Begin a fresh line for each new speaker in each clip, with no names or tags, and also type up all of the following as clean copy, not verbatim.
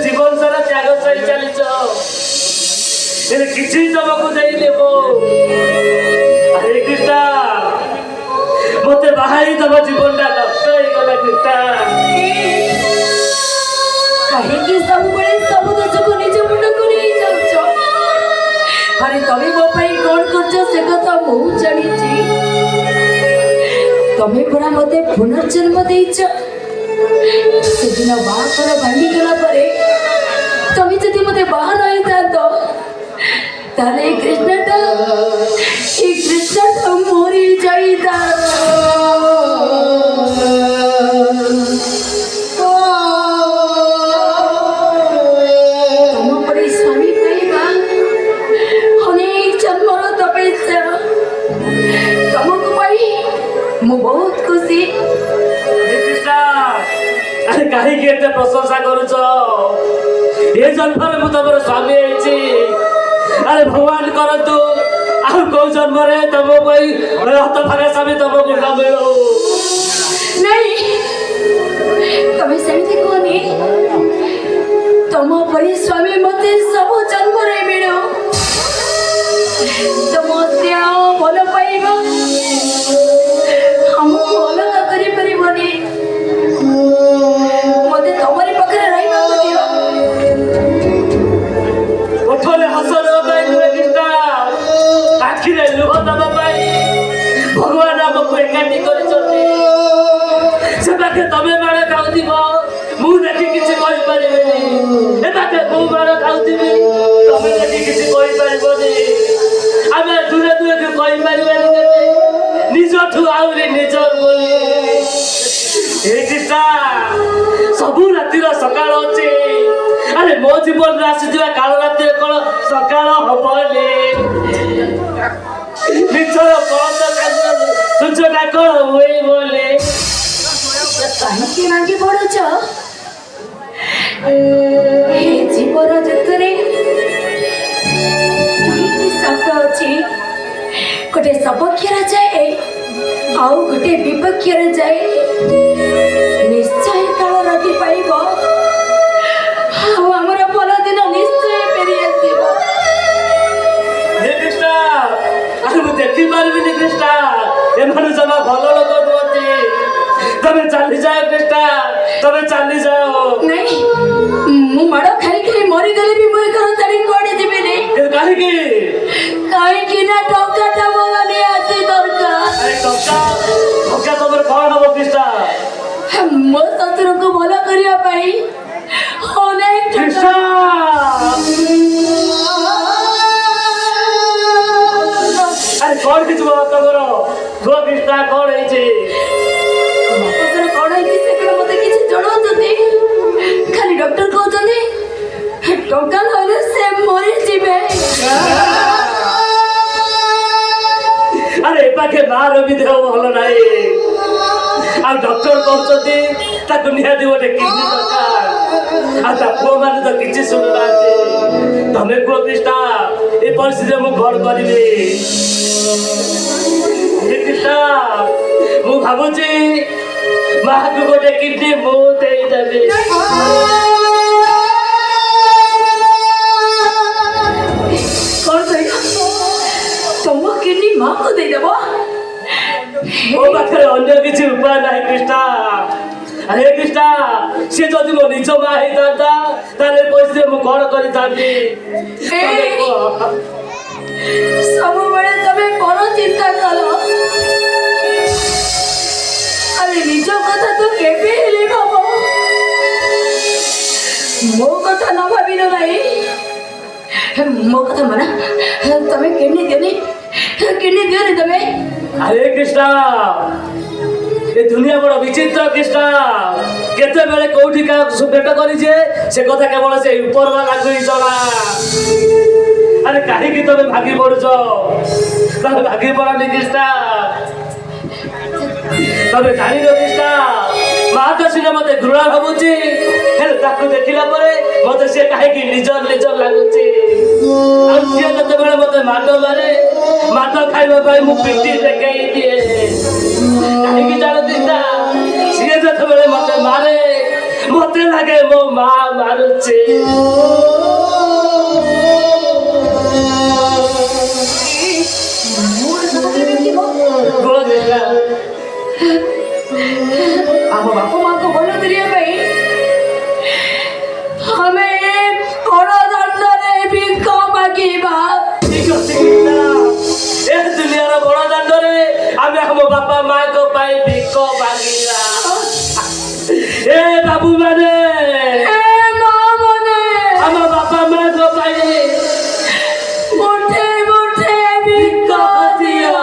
जीवन सारा त्याग सही चलीच किसी तुमको देव अरे कृष्णा मत बाहरी तुम जीवन टा नष्ट होगला कृष्णा
कहीं सब बड़े सब दोष को निज मुंड को नहीं जाउछ अरे तमे मो पई कोन करछ से कथा मु जानि छी तमे पुरा मते पुनर्जन्म देइछ सेदिन बाकर भांगी गला परे तमे जदि मते बाहा नहीं थांतो ताले कृष्णटा मोरी जाइता तम परी स्वामी पाइबा अनेक जन्मर तपस्या तुमको पाई मु बहुत खुशी
अरे कहीं केते प्रशंसा करूछ ए जन्म में मु तमर स्वामी आइछि अरे भगवान करतु आ को जन्म रे तमो कोई हाथ भागा स्वामी तमको न मिलो
नहीं तमे सेमिति कोनी तम परी स्वामी मते सब जन्म रे मिलो तम त्या भल पाइबा हम भल का करि परिबनी मते तमरी पकरे रहिबा दियो
ओठले हसन बाई कृष्णा आखिरे लुह दबा पाई भगवान हमको एकाठी करिसथि सेबाके तमे मारे खाउथिबो मु देखि किछि कहि परिबेनी एबाके मु मारे खाउथिबी तमे देखि किछि कहि परिबोनी आमे दूरे दूरे के कहि परिबेनी केते निजठु आउरी निजर बोली हे कृष्णा सबु रातिर सकाळ अछि अरे मो जीवन राशि काल राति कौन सकाल हबनी निचर सूर्यटा कौन हुए बोले
कहीं मांगी पड़ुछ जीवन जतरे शब्द अच्छी गोटे सपक्षर जाए आउ गोटे विपक्षर जाए निश्चय काल राति पाइब आमर भल दिन निश्चय फेरी आसब
हे कृष्णा अरे मुझे देखी पार्बिनी कृष्णा एमानु जमा भल लोक नुहति तमे चली जाओ कृष्णा तमे चली जाओ
नहीं मु माड़ खाई खाई मरी गले भी मुझे घर छाड़ी कोड़े जीवे नहीं कहीं ना टंका मोला नहीं आसी दरकार
अरे टंका तमर कौन हम कृष्णा
मो ससुर को भल करिया पाई अनेक
कृष्णा अरे कौन किछु बात करो गो कृष्णा कौन है छी
बापकर कौन है से कण मते किछि जणो जति खाली डॉक्टर कहउछनी टंका नले से मरि जिवे
अरे पाखे मार भी देह भल नाही आ डॉक्टर कहउछती ताको निहाती गोटे किडनी दरकार आ ता पुओ माने तो किछि सुनुनांती तमे को कृष्णा ए परिस्थिति मु घर करिबे हे कृष्णा मु भाबुची माँ को गोटे किडनी मु देई देबे
कौन कहिला तुम किडनी मां को दे देबो
ओ पाखे अन्य किछि उपाय नाही कृष्णा अरे कृष्णा से जदि मो निज माँ होता ताले पैसे मु कौन करी थांती
सब बड़े तबे कौन चिंता करो अरे निज कथा तो केबे हेले भाबो मो कथा न भाबिनो नाही मो कथा मना तमे किडनी दियो रे तमे
अरे कृष्णा ये दुनिया बड़ विचित्र कृष्णा केते बेले कोठी का भेट करी जे से कथा केवल से ऊपर वाला कोई चला अरे काहे की तबे भागी पड़ुछ तबे भागी पड़नी कृष्णा ତମେ ଜାଣିନ କୃଷ୍ଣା ମା ତ ସିନା ମତେ ଘୃଣା ଭାବୁଛି ହେଲେ ତାକୁ ଦେଖିଲା ପରେ ମତେ ସେ କାହିଁକି ନିଜ ଲାଗୁଛି ଆଉ ସିଏ ଯେତେବେଳେ ମତେ ମାଡ଼ ମାରେ ମାଡ଼ ଖାଇବା ପାଇଁ ମୁଁ ପିଠି ଦେଖେଇ ଦିଏ କାହିଁକି ଜାଣ କୃଷ୍ଣା ସିଏ ଯେତେବେଳେ ମତେ ମାରେ ମତେ ଲାଗେ ମୋ ମା ମାରୁଛି
ଆମ ବାପା ମାଆଙ୍କ ଭଲ କରିବା ପାଇଁ ଆମେ ବଡ଼ ଦାଣ୍ଡରେ ଭିକ ମାଗିବା।
ଠିକ ଅଛି କୃଷ୍ଣା ଏ ଦୁନିଆର ବଡ଼ ଦାଣ୍ଡରେ ଆମେ ଆମ ବାପା ମାଙ୍କ ପାଇଁ ଭିକ ମାଗିବା ଏ ବାବୁ ମାନେ ଆମ ବାପା ମାଙ୍କ ପାଇଁ
ମୁଠେ ମୁଠେ ଭିକ ଦିଅ।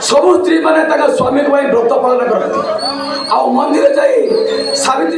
ସବୁ ସ୍ତ୍ରୀ ମାନେ ତାଙ୍କ ସ୍ୱାମୀଙ୍କ ପାଇଁ ବ୍ରତ ପାଳନ କରନ୍ତି ଆଉ ମନ୍ଦିର ଯାଇ ସାବିତ୍ରୀ